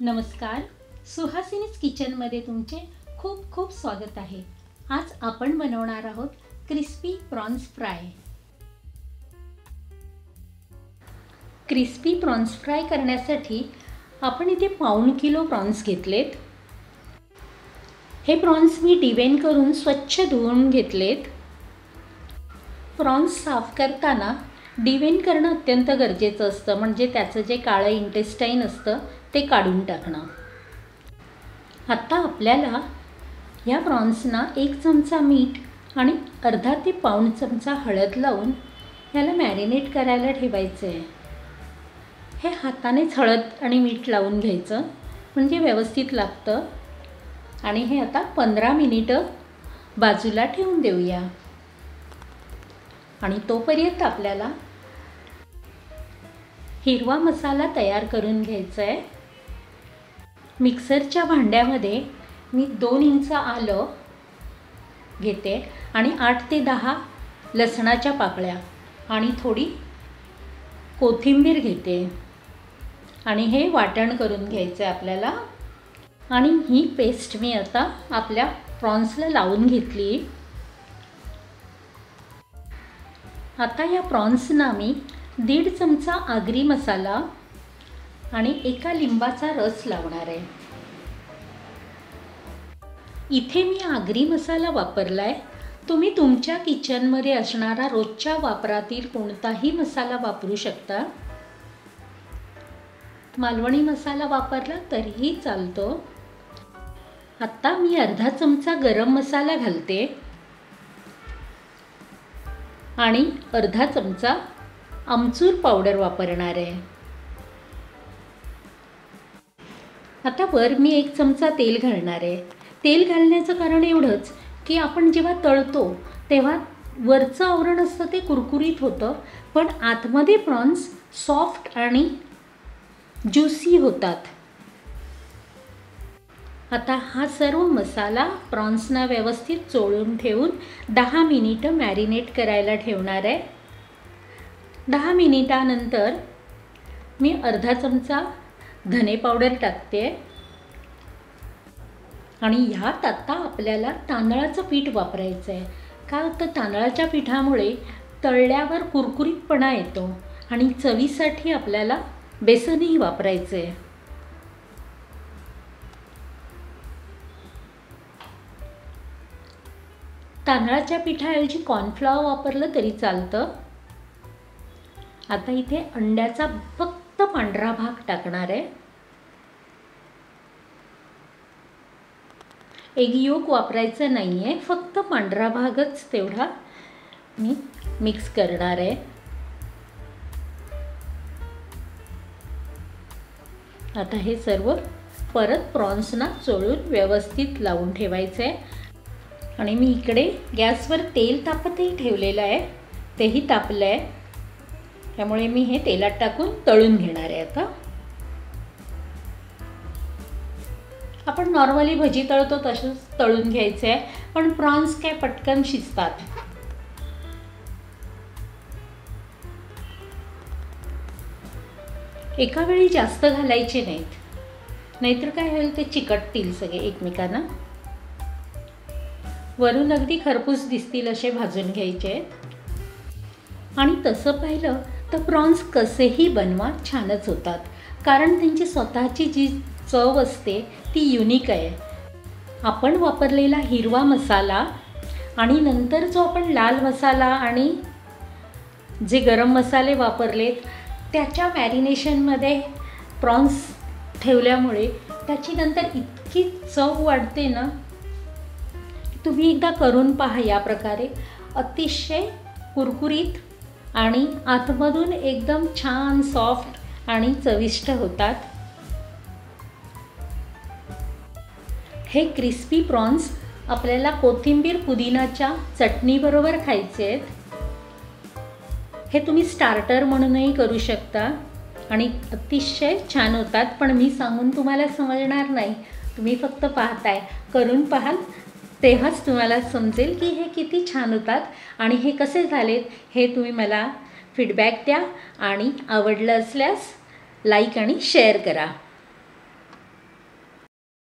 नमस्कार, सुहासिनीज किचनमध्ये तुमचे खूप खूप स्वागत आहे। आज आपण बनवणार आहोत crispy prawns fry. Crispy prawns fry करण्यासाठी आपण इथे 1.5 किलो प्रॉन्स घेतलेत। हे प्रॉन्स मी डिवेन करून स्वच्छ धुवून घेतलेत। प्रॉन्स साफ करताना डिवेन करणं अत्यंत गरजेचं असतं, म्हणजे त्याचं जे काळं इंटेस्टाइन असतं ते काढून टाकणं। आता आपल्याला या प्रॉन्सना 1 चमचा मीठ आणि अर्धा ते पाऊण चमचा हळद लावून याला मॅरिनेट करायला ठेवायचं आहे। हे हातानेच हळद आणि मीठ लावून घ्यायचं म्हणजे व्यवस्थित लागतं। आणि हे आता 15 मिनिटं बाजूला ठेवून देऊया। आणि तोपर्यंत आपल्याला हिरवा मसाला तयार करून घ्यायचा आहे। मिक्सरच्या भांड्यामध्ये मी 2 इंच आलं घेते आणि 8 ते 10 लसणाच्या पाकळ्या आणि थोडी कोथिंबीर घेते आणि हे वाटण करून घ्यायचं आहे आपल्याला। आणि ही पेस्ट मी आता आपल्या प्रॉन्सला लावून घेतली। आता या प्रॉन्सना मी 1.5 चमचा आगरी मसाला आणि 1 लिंबाचा रस लावणार आहे। इथे मी आगरी मसाला वापरलाय। तुम्ही तुमच्या किचनमध्ये असणारा रोजच्या वापरातील कोणताही मसाला वापरू शकता। मालवणी मसाला वापरला तरीही चालतो। आता मी अर्धा चमचा गरम मसाला घालते आणि अर्धा चमचा आमचूर पावडर वापरणार आहे। आता वर मी 1 चमचा तेल घालणार आहे। तेल घालण्याचं कारण एवढंच की आपण जेव्हा तळतो तेव्हा वरचं आवरण असतं ते कुरकुरीत होतं, पण आतमध्ये प्रॉन्स सॉफ्ट आणि ज्युसी होतात। आता हा सर्व मसाला प्रॉन्सना व्यवस्थित चोळून ठेवून 10 मिनिटं मॅरिनेट करायला ठेवणार आहे। 10 मिनिटानंतर मी अर्धा चमचा धने पावडर टाकते आणि ह्यात आता आपल्याला तांदळाचं पीठ वापरायचं आहे। का तर तांदळाच्या पिठामुळे तळल्यावर कुरकुरीतपणा येतो आणि चवीसाठी आपल्याला बेसनही वापरायचं आहे। तांदळाच्या पिठाऐवजी कॉर्नफ्लॉवर वापरलं तरी चालतं। आता इथे अंड्याचा फक्त पांढरा भाग टाकणार आहे। एग योक वापरायचं नाही आहे, फक्त पांढरा भागच तेवढा मी मिक्स करणार आहे। आता हे सर्व परत प्रॉन्सना चोळून व्यवस्थित लावून ठेवायचं आहे। आणि मी इकडे गॅसवर तेल तापतही ठेवलेलं आहे, तेही तापलं आहे, त्यामुळे मी हे तेलात टाकून तळून घेणार आहे। आता आपण नॉर्मली भजी तळतो तसंच तळून घ्यायचं आहे, पण प्रॉन्स काय पटकन शिजतात। एका वेळी जास्त घालायचे नाहीत, नाहीतर काय होईल ते चिकटतील सगळे एकमेकांना। वरून अगदी खरपूस दिसतील असे भाजून घ्यायचे आहेत। आणि तसं पाहिलं तर प्रॉन्स कसेही बनवा छानच होतात, कारण त्यांची स्वतःची जी चव असते ती युनिक आहे। आपण वापरलेला हिरवा मसाला आणि नंतर जो आपण लाल मसाला आणि जे गरम मसाले वापरलेत त्याच्या मॅरिनेशनमध्ये प्रॉन्स ठेवल्यामुळे त्याची नंतर इतकी चव वाढते ना, तुम्ही एकदा करून पहा। या प्रकारे अतिशय कुरकुरीत आणि आतमधून एकदम छान सॉफ्ट आणि चविष्ट होतात। हे क्रिस्पी प्रॉन्स आपल्याला कोथिंबीर पुदिनाच्या चटणीबरोबर खायचे आहेत। हे तुम्ही स्टार्टर म्हणूनही करू शकता आणि अतिशय छान होतात, पण मी सांगून तुम्हाला समजणार नाही। तुम्ही फक्त पाहताय, करून पाहाल तेव्हाच तुम्हाला समजेल की हे किती छान होतात आणि हे कसे झालेत हे तुम्ही मला फीडबॅक द्या आणि आवडलं असल्यास लाईक आणि शेअर करा।